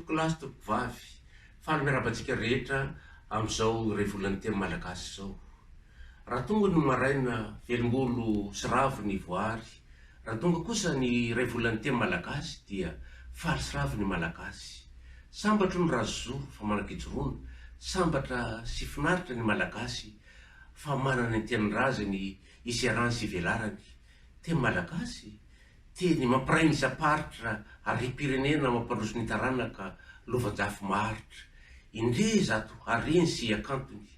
Lasy tompoko vavy, faly miarabantsika rehetra am'izao ray volan'ny teny malagasy zao. Raha tonga no maraina velombolo sy ravo ny voary, raha tonga kosa ny ray volan'ny teny malagasy dia faly sy ravo ny malagasy. Sambatra ny razozoro fa manakijoroana, sambatra sy finaritra ny malagasy fa manana ny tenin-drazany iserany sy velarany. Teny malagasy, teny mampiray ny zaparitra ary pirenena mampandroso ny taranaka lova-jafy maritra. Indre zato areny sy akantony.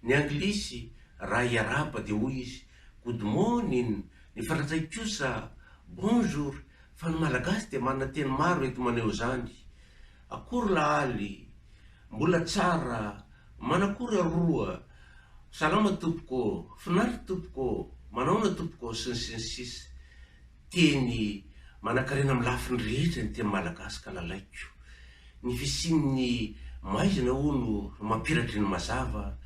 Ny anglisy raha iaraba de hoy izy good morning, ny frantsay kosa bonjour, fa ny malagasy de manana teny maro ento maneho zany. Akory lahaly, mbola tsara, manakory aroa, salama tompoko, finaritra tompoko, manaona tompoko, sy ny sisa. Teny manan-karena amin'ny lafiny rehetra ny teny malagasy ka lalaiko. Ny fisian'ny maizina ono mampiratry ny mazava,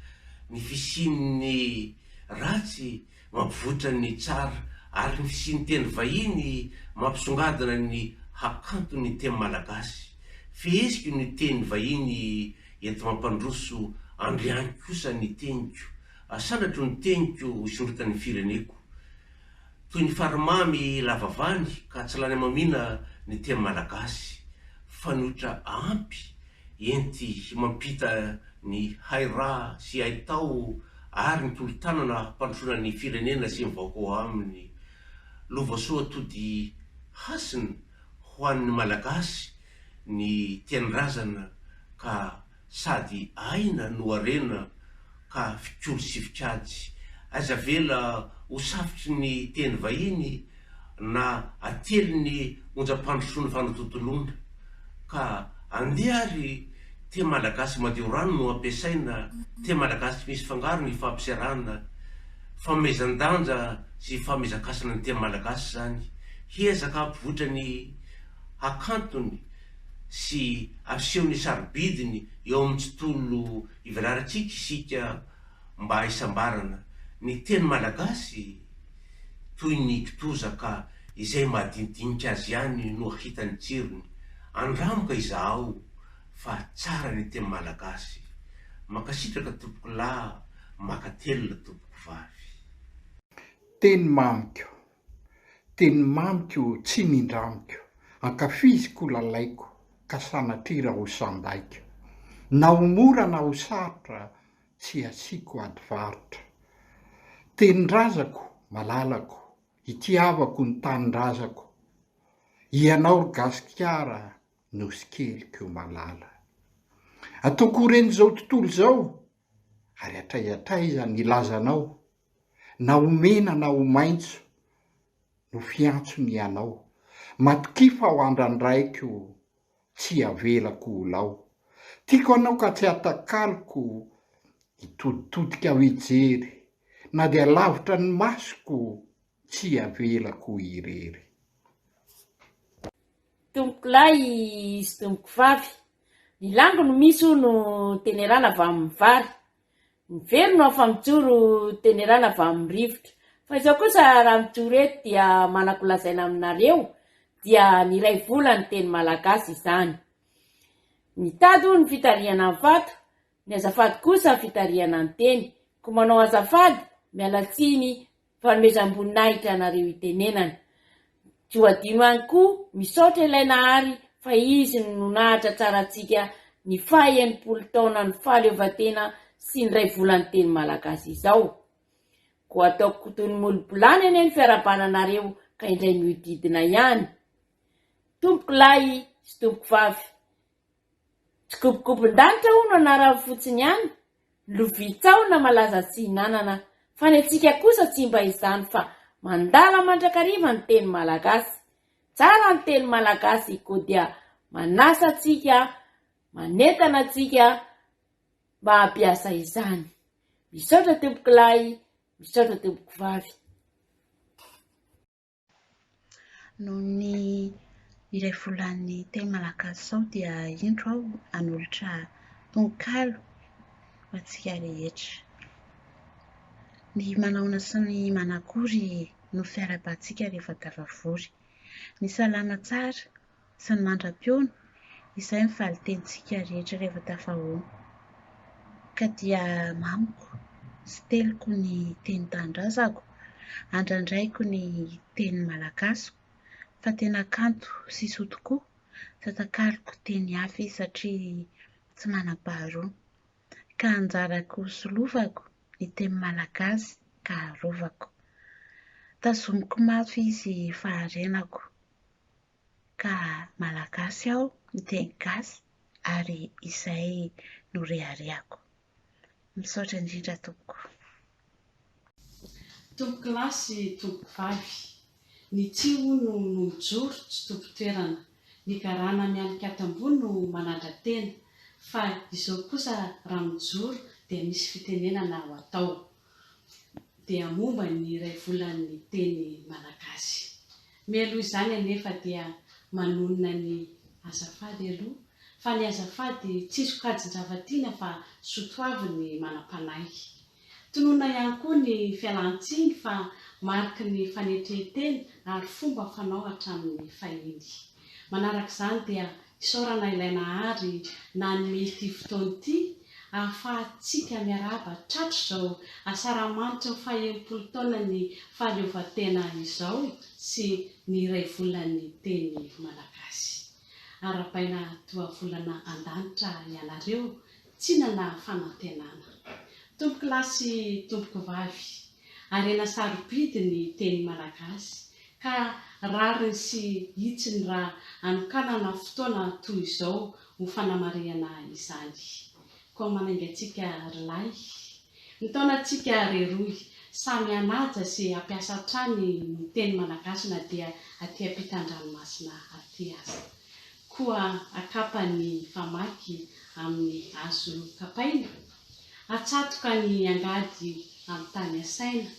ny fisian'ny ratsy mampivoatra ny tsara, ary ny fisian'ny teny vahiny mampisongadina ny hakanto ny teny malagasy. Fihesiky ny teny vahiny ento mampandroso andriany kosa ny teniko, sanatro ny teniko isondrotan'ny fireneko. Toy ny farimamy lavavany ka tsy lany mamina ny teny malagasy, fanotra ampy enty mampita ny haira sy haitao ary ny tolo-tanana mpandrosona ny firenena sy ny vaokao aminy. Lovasoa tody hasina ho an'ny malagasy ny tenin-drazana ka sady aina no arena ka fikolo sy fikady. Aiza vela ho safitry ny teny vahiny na ately ny onjam-pandrosoana fanotontoloana, ka andehary teny malagasy madio rano no ampiasaina, teny malagasy misy fangaro ny fampiserana, famezan-danja sy famezan-kasina ny teny malagasy zany, hiezaka ampivoatra ny hakantony sy aseho ny saribidiny eo amin'ny tontolo ivelarantsika isika mba isambarana. Ny teny malagasy toy ny kitoza ka izay madinidinika azy ihany no hitany tsirony. Andramoka izaho fa tsara ny teny malagasy. Makasitraka tompoko lahy, makatelina tompoko vavy. Teny mamiko, teny mamiko tsy mindramiko, ankafiziko lalaiko, ka sanatrira ho sandaiko. Na ho mora na ho sarotra, tsy asiako ady varotra. Tenin-drazako malalako, itiavako ny tanin-drazako, ianao Gasikara no sikeliko malala. Ataoko reny zao tontolo zao, ary atraiza ny lazanao, na ho mena na ho maitso, no fiantsony ianao. Matokifa ho andrandraiko, tsy avelako ho lao. Tiako anao ka tsy atakaloko, hitoditodika ho ijery, na dia lavitra ny masoko, tsy avelako irery. Tompoko lahy sy tompoko vavy, ny lango no misy no tenerana avy amin'ny vary, ny vero no afa mijoro tenerana avy amin'ny rivotra. Fa izao kosa raha mijoro eto dia manako lazaina aminareo dia ny ray vola ny teny malagasy izany. Ny tady ny fitariana ny vato, ny azafady kosa fitariana ny teny. Ko manao azafady, mialatsiny fanomezam-boninahitra anareo itenenana. Tsy ho adino any koa misaotra ilay nahary fa izy no nahatra tsarantsika ny faha 80 taona ny fahaleovantena sy ny ray volan'ny teny malagasy izao. Ko ataoko toy ny molobolany ane ny fiarabananareo ka indray miodidina ihany. Tompoko lahy sy tompoko vavy, tsy kopikopin-danitra ho no anarany fotsiny ihany, lovitsao malaza tsy hinanana, fa ny antsika kosa tsy mba izany fa mandala mandrakariva ny teny malagasy. Tsara ny teny malagasy ko dia manasa atsika, manentana atsika mba hampiasa izany. Misaotra tompoko lahy, misaotra tompoko vavy. Noho ny iray volan'ny teny malagasy zao dia indro aho hanolotra tononkalo ho antsika rehetra. Ny manaona sy ny manakory no fiarabantsika rehefa tafavory. Ny salama tsara sy ny mandram-piona izay mifaly tentsika rehetra rehefa tafahoana ka dia mamiko sy teliko ny teny tandrazako andrandraiko ny teny malagasiko fa tena kanto sy soa tokoa tatakaloko teny hafa satria tsy manam-paharoa ka anjarako solovako ny teny malagasy ka arovako tazomiko mafy izy faharenako ka malagasy aho ny teny gasy ary izay no rehareako. Misaotra indrindra tompoko. Tompoko lahy sy tompoko vavy, ny tsia hono no mijoro tsy tompo-toerana, ny garana mianika ato ambony no manadra tena, fa izao kosa raha mijoro dia misy fitenenana ho atao, dia momba ny iray volan'ny teny malagasy. Mialoha izany anefa dia manonona ny azafady aloha, fa ny azafady tsy sokajin-javatiana fa soatoavy ny manam-panahy. Tonoina ihany koa ny fialan-tsiny fa mariky ny fanetretena ary fomba fanao hatramin'ny fahiny. Manaraka izany dia isaorana ilaina ary na ny ity fotoana ity ahafahantsika miaraba tratro izao asaramanitra ny faha-20 taona ny fahaleovantena izao sy ny iray volan'ny teny malagasy. Arabaina toa volana an-danitra ianareo, tsinana fanantenana. Tompoko lahy sy tompoko vavy, arena sarobidy ny teny malagasy ka rariny sy hitsiny raha anokanana fotoana toy izao ho fanamarihana izany. Koa manaingantsika rolahy, ny taonantsika reroy samy anaja sy ampiasa hatrany ny teny malagasy na dia aty ampitan-dranomasina aty aza. Koa akapa ny famaky amin'ny hazo kapaina, atsatoka ny angady amin'ny tany asaina,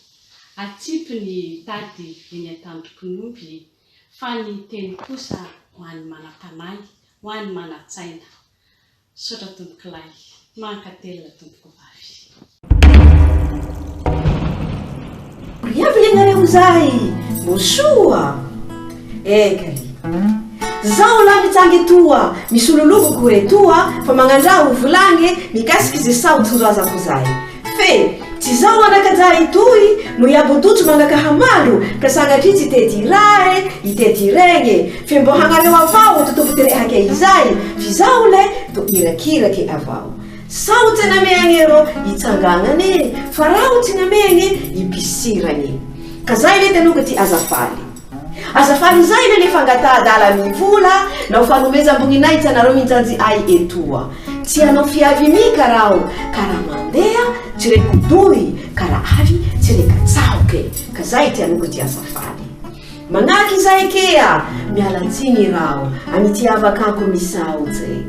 atsipy ny tady eny an-tandrokon'omby, fa ny teny kosa ho an'ny manam-panahy, ho an'ny manan-tsaina. Saotra tompoko lahy, mankatelina tompoko vavy. Avy ianareo zahay, mosoa! Eka zaho lahy mitsangy etoa, misy olologoko retoa fa magnandraho volagny mikasiky ze saotsonjoazako zahay. Fe tsy zaho anakajaha itoy no iabodotsy magnaka hamalo ka sagnatria tsy tety rae itety regny fe mbo hagnareo avao totompo terehake izay fi zaho le to irakirake avao. Saotsy nameagny ro itsangagnane fa rahotsy nameagny ipisiragny ka zay le tenoka ty azafady. Azafady zay le fangatahadala mivola na fanomeza amboninay tsy anareo minjanjy ay etoa. Tsy anao fiavy mika raho karaha mandeha tsy rekodoy karaha avy tsy rekatsaoke ka zay ty anoko ty azafady. Manahaky izay kea mialantsiny raho amitiavakako misaotsy.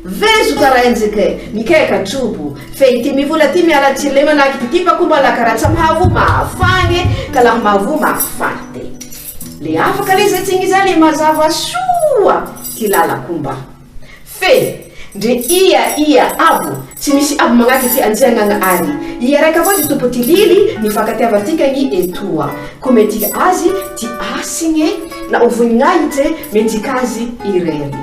Vezo karaha enzike mikeka trobo fe ity mivola ty mialatsiny le manahaky titipako mbala karaha tsy mahavo mahafagny ka laha mahavo mahafante. Le afaka le zay tsigny zay le mazava soa ty lalakomba. Fe ndre ia abo tsy misy abo magnaky ty anjiagnana ary. Ia raika avao ty tompo ty lily ny fankatiavatika ny etoa. Kometika azy ty asigny na ovognahitse mendika azy irery.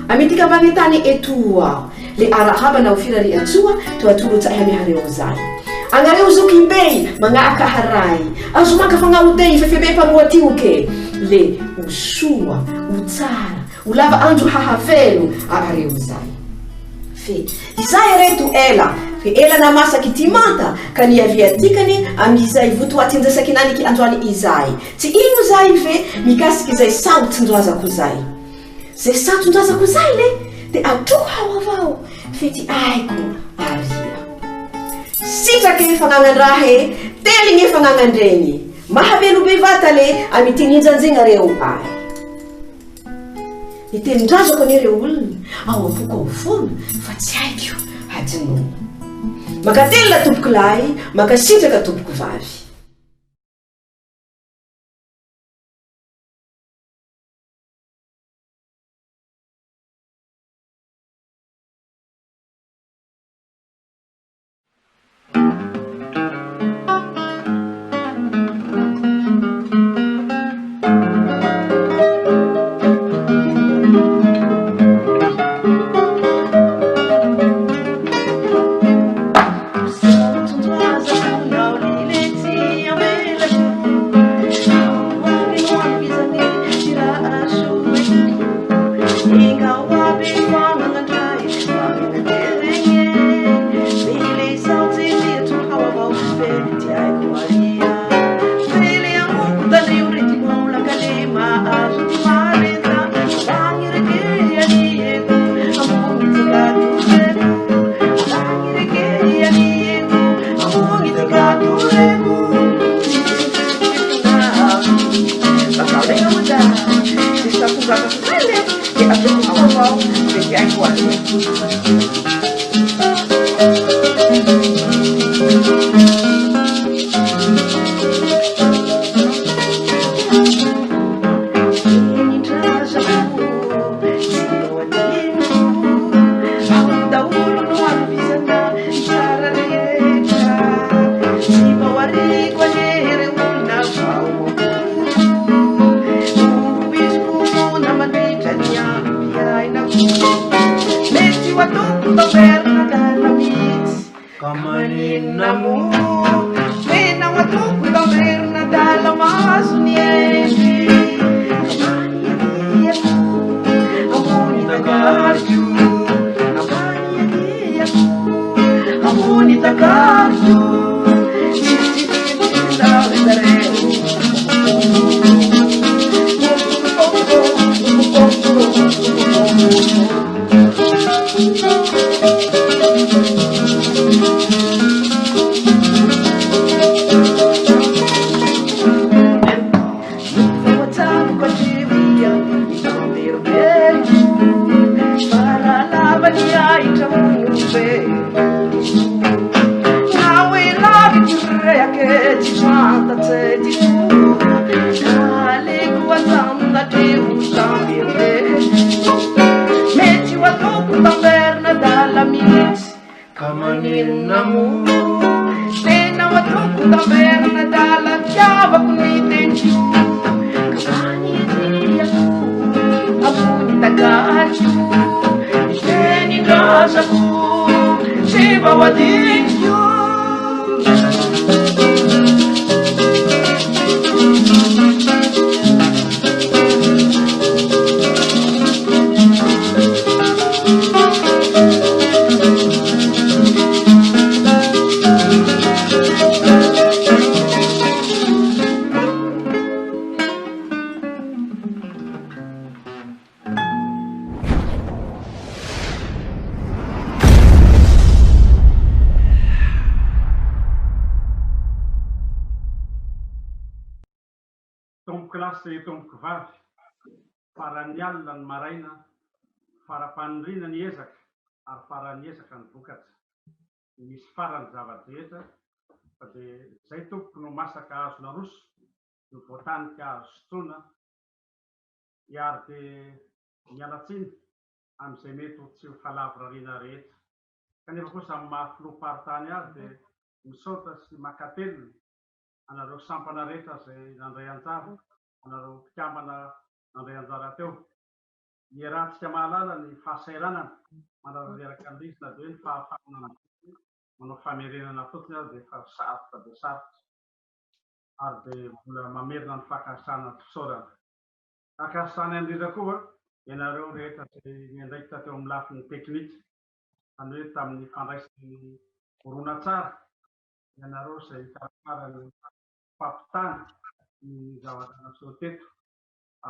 Amitika magnetany etoa le arahaba na ofirari atsoa to atolotsy hamihareo zay. Angareo zokimbei mangaka haray azo maka fagnahodey fefebe pamoatioke le usoa utsara ulava andro hahavelo areo zay. Fe izay reto ela fe ela na masaky timanta ka ni aviatikany amizay votoatindrasaky naniky androany izay. Tsy ino zay fe mikasiky zay saotsindroazako zay. Zay saotsindroazako zay le de atrohao avao fe ty aiko aria. Sitraky fagnanandrahe teligny fagnanandregny mahavelo bevata le amitininjanjigna reo ay. Ny telindrazako an'ireo olona ao ampoko ao fono fa tsy haiko hadinono. Makatelina tompoko lahy, makasitraka tompoko vavy. taverna dalla mix Kamanina mo Pena matoko taverna dalla maso niente Kamani ako Amoni tagarju Kamani ako Amoni tagarju Kamanina mo Tena watoko taverna dalla chiava con i denti Kamani ako Amoni tagarju Teni casa ko Se bawa dentro Klasy tompoko vavy farany alina ny maraina farapanirina ny ezaka ary farany ezaka ny vokatra misy farany zava-drehetra fa dia zay tompoko no masaka azo naroso no voatanika azo sotroina hiary dia mialatsiny amin'izay mety ho tsy ho falavorariana rehetra kanefa kosa amin'ny mahafiloam-paritany azy dia misaotra sy makatelona anareo sampana rehetra izay nandray anjara anareo mpikambana nandray anjara teo iarahantsika mahalala ny fahasairanana manareo reraka andrisina dia hoe ny fahafahana manao famerenana fotsiny azy dia efa sarotra dia sarotra ary dia mbola mamerina ny fakasana fisaorana akasana indrindra koa ianareo rehetra izay miandraikitra tateo amin'ny lafin'ny teknika any hoe tamin'ny fandraisan'ny horonan-tsara ianareo izay hikarakarany fampitany ny zavatra naseho teto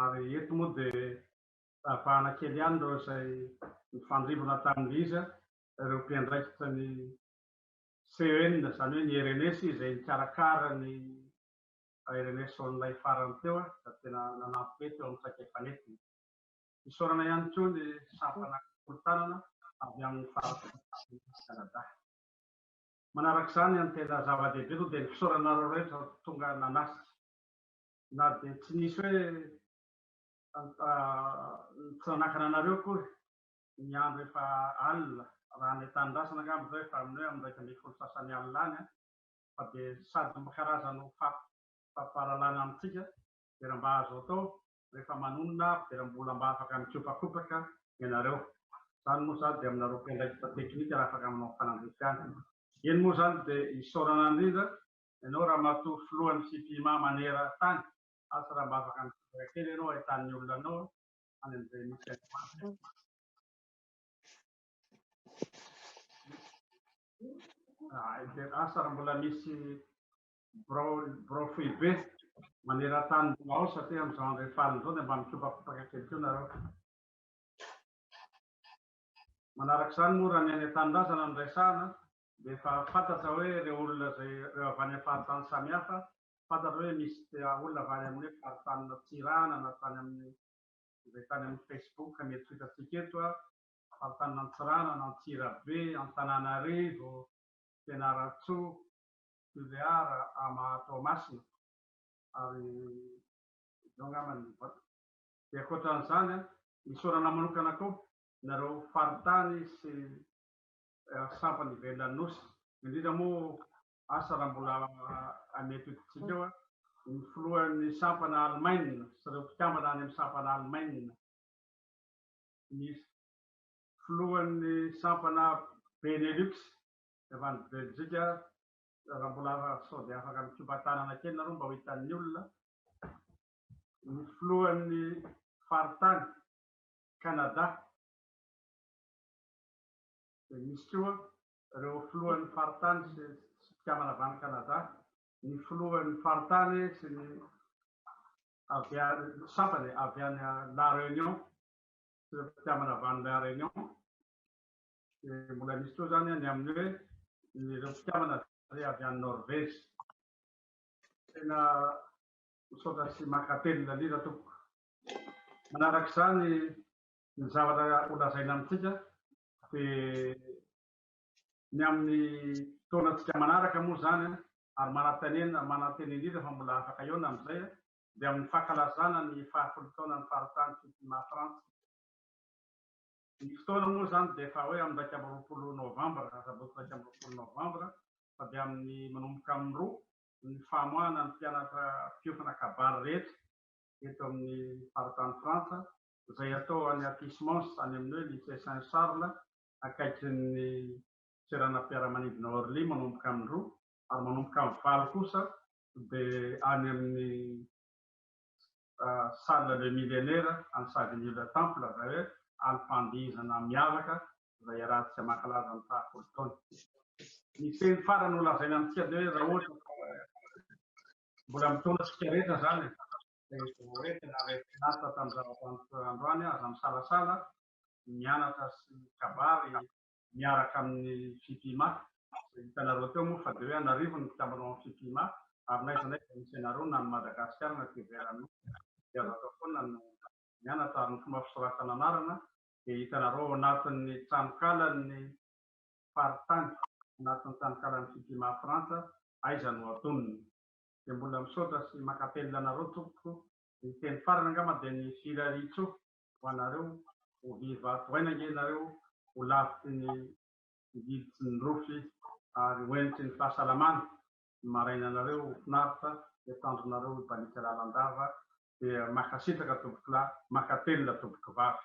ary eto moa dia avahana kely ihany ireo izay nifandrivona tamin'iza ireo mpiandraikitra ny CEN izany hoe ny RNS izay nikarakara ny RNS on'ilay farany teo da tena nanampy be teo amin'ny traikefanety isaorana ihany koa ny sampana kolotanana avy amin'ny farany Kanada manarak'izany ny tena zava-dehibe to dia ny fisaoranareo rehetra tonga nanasitra na dia tsy nisy hoe tranakana anareo koa ny andro efa alina raha ny tanindrazana angamba zao efa amin'ny hoe amin'ny 120 sasany alina any fa dia sady karazana fampahalalana amintsika dia raha mba azo atao rehefa manonona dia raha mbola mba afaka mikopakopaka ianareo zany moa zany dia aminareo mpiandraikitra teknika raha afaka aminao fanandrifana eny moa zany dia isaorana indrindra ianao raha matoa filohan'ny CPMA manera tany asa raha mba afaka mikopaka kely ianao ahitany olona anao any amin'izay misy asa raha mbola misy brofoy be maneran-tany mbola ao satria amin'izao andro faliny izao dia mba mikopakopaka kely keo nareo manarak'izany moa raha ny any an-tanindrazana no resahana dia efa fantatra hoe ireo olona izay reo avy any amin'ny faritany samihafa fantatra hoe misy olona avy any amin'ny hoe faritanina Tsirana na tany amin'ny izay tany amin'ny Facebook mety hitantsika eto faritanina Antsirana na Antsirabe Antananarivo Fianaratsoa Toliara Amatoamasina ary izao angamba ny dia ankoatran'izany isaorana manokana koa nareo faritany sy sampany ivelany nosy indrindra moa asa raha mbola mety hitantsika eo ny filohan'ny sampana Allemagne sy ireo mpikambana any amin'ny sampana Allemagne misy filohan'ny sampana Benelux avy any Belzika raha mbola sao dia afaka mikoba-tanana kely nareo mba ho hitan'ny olona. Ny filohan'ny faritany Canada dia misy koa ireo filohan'ny faritany sy mpitiamana avy any Canada. Ny filohan'ny faritany sy ny sampany avy any La Réunion sy ireo mpitiamana avy any La Réunion. Mbola misy koa zany ny amin'ny hoe ireo mpitiamana avy any Norvège. Tena misaotra sy mankatelina lira tompoko. Manarak'izany ny zavatra holazaina amintsika dia ny amin'ny taonantsika manaraka moa zany ary manantenenina indrindra fa mbola afaka eona amin'izay dia amin'ny fankalazana ny fahafolo taonan'ny faritany fitima Frantsa. Ny fotoana moa zany dia efa hoe amin'ny 20 Novambra, sabotsy 20 Novambra, fa dia amin'ny manomboka amin'ny 2 ny famoahana ny mpianatra mpiofana kabary rehetra eto amin'ny faritany Frantsa, izay atao any Athis-Mons any amin'ny hoe lycée Saint-Charles akaikin'ny seranam-piaramanidina Orly manomboka amin'ny 2 ary manomboka amin'ny 5 kosa dia any amin'ny salle le millénaire any Savigny le Temple izay hoe alifandihizana miavaka izay arahantsika mankalaza amin'ny fahafolo taona. Ny teny farany holazaina amintsika dia hoe raha ohatra mbola mitondra tsika rehetra zany hoe tena refinaritra tamin'ny zavatra androany aza misalasala mianatra sy kabary miaraka amin'ny FIPIMA. Hitanareo teo moa fa dia hoe anarivo ny mpitiamanao amin'ny FIPIMA ary naizanay dia misy ianareo na ny Madagasikara na Ivelany dia azo atao foana ny mianatra ary ny fomba fisoratana anarana dia hitanareo anatin'ny tranokalan'ny faritany anatin'ny tranokalan'ny FIPIMA Frantsa aiza no atonony. Dia mbola misaotra sy mankatelina anareo tompoko. Ny teny farany angamba dia ny Firaritso ho anareo ho viva toaina nge nareo ho lavitry ny viditsy ny rofy ary hoentry ny fahasalamana. Ny maraina anareo ho finaritra dia tandronareo hibalika lalandava dia makasitraka tompoko lahy, mankatelina tompoko vavy.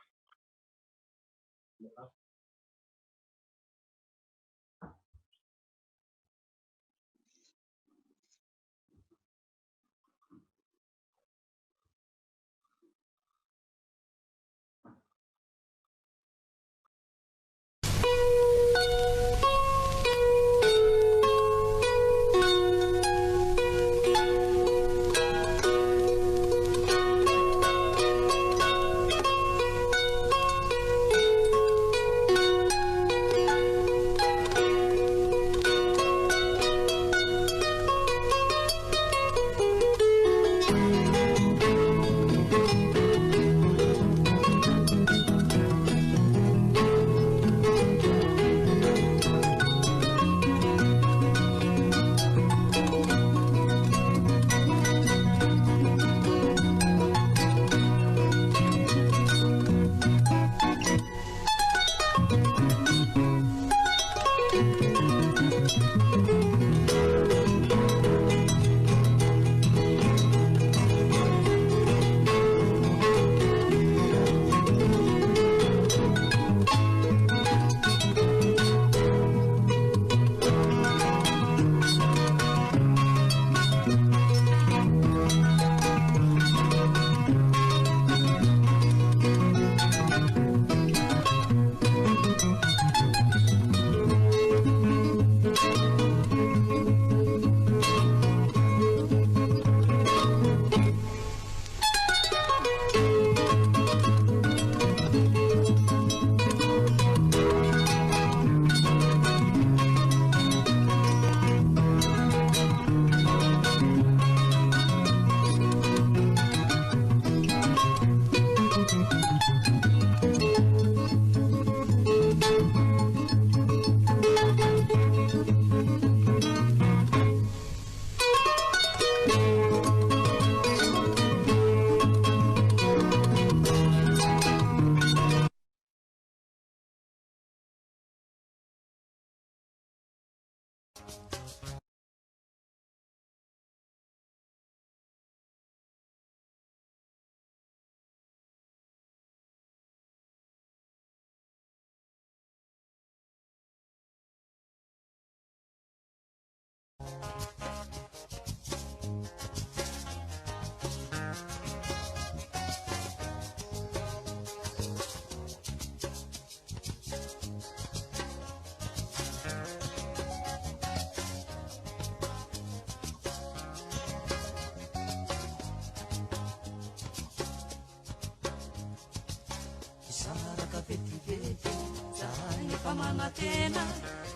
Manatena,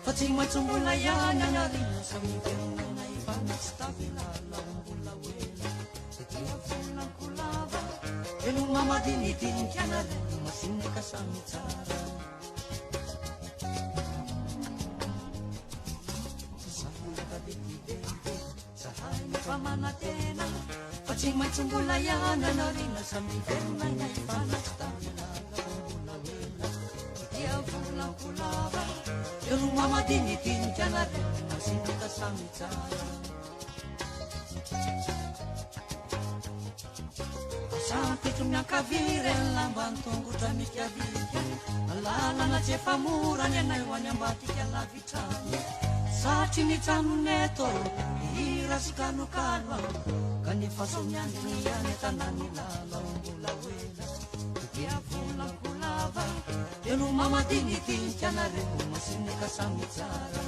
fatsy maitsombola ihany anarina samivelona ifanatsy tavilala ombola wela dia volako lava elo mamadinidinika anarena masinika samy tsara saraka betibety zahay nefa manatena fatsy maitsombola ihany anarina samivelona ifanatsy tavilala kulava elo mamadinidinika anarena masinika samy tsara asapetro miankavireny lambany tongotra mikavika alalana tsy efa morany anay ho any ambatika lavitrany satry ny tranoneto irasykanokalo kanefa somiandiny any tanany lala ombola wela dia volako lava elo mamadinidinika anareo masinika samy tsara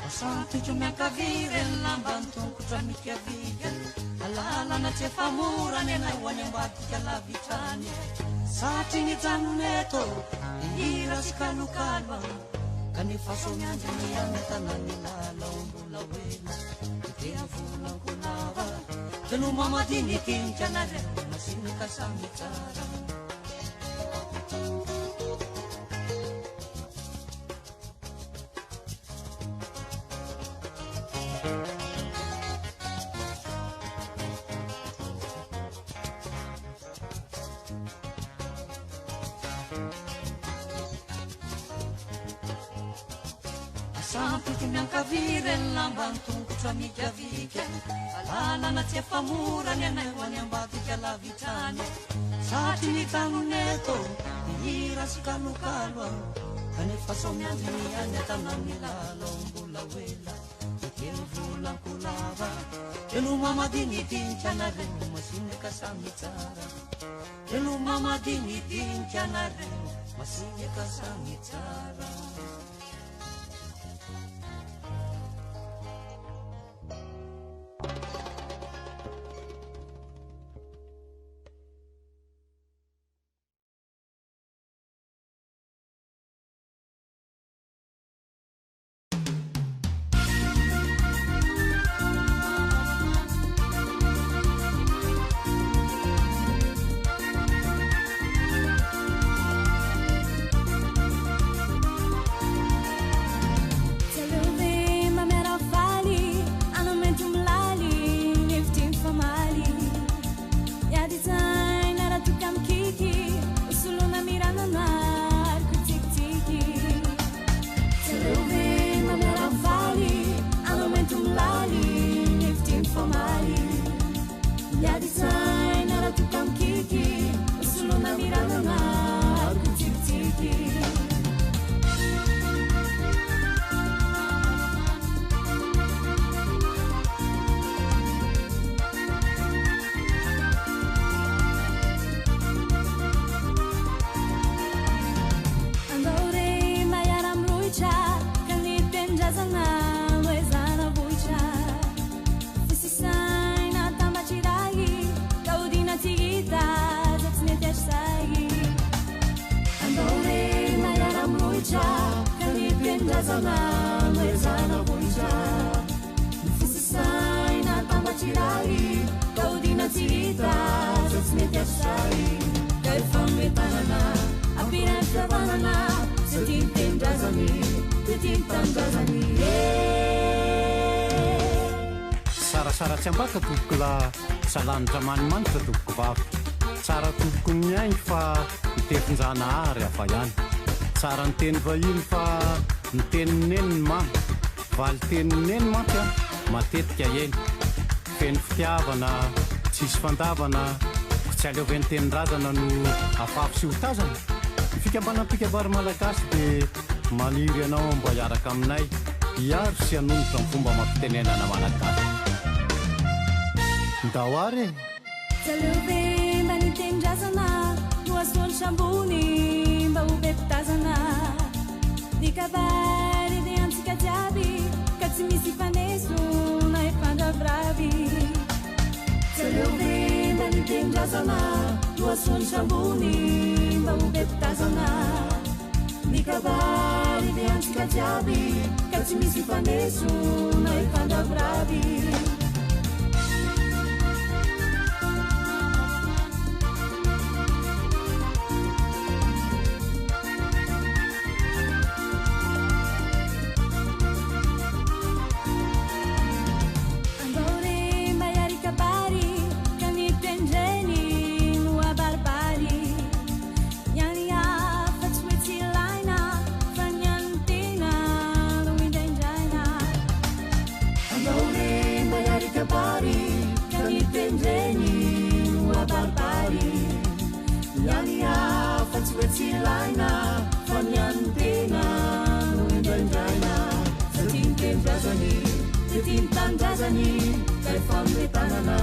asapetro miankavireny lambany tongotra mikavika alalana tsy efa morany anay ho any ambatika lavitrany satry ny tranoneto irasykanokalo kanefa somiandiny any tanany lala ombola wela dia volako lava elo mamadinidinika anareo masinika samy tsara asapetro miankavireny lambany tongotra mikavika alalana tsy efa morany anay ho any ambadika lavitrany satry ny tranoneto irasykanokalo kanefa somiandiny any tanany lala ombola wela dia volako lava elo mamadinidinika anareo masinika samy tsara elo mamadinidinika anareo masinika samy tsara Sarasara tsy ambaka toboko la salanitra manimanitra toboko vavy tsara toboko ny ainy fa mitefinjanahary hafa ihany tsara ny teny vahiny fa ny tenineny mamy valy tenineny mantsy a matetika eny feny fitiavana tsisy fandavana tsy aleoveny tenin-drazana no afafy sy hotazana ny fikambana mpikambary malagasy dia maniry ianao mba hiaraka aminay hiaro sy hanonotra ny fomba mampitenenana malagasy ndahoary e Salove mba nitendrazana noasony sambony mba ho betazana ny kabary dia antsika jiaby ka tsy misy faneso na efandraviravy Salove mba nitendrazana noasony sambony mba ho betazana ny kabary dia antsika jiaby ka tsy misy faneso na efandraviravy Laina fanyantena no indraindraina satin tendrazany satin tandrazany kay fambetanana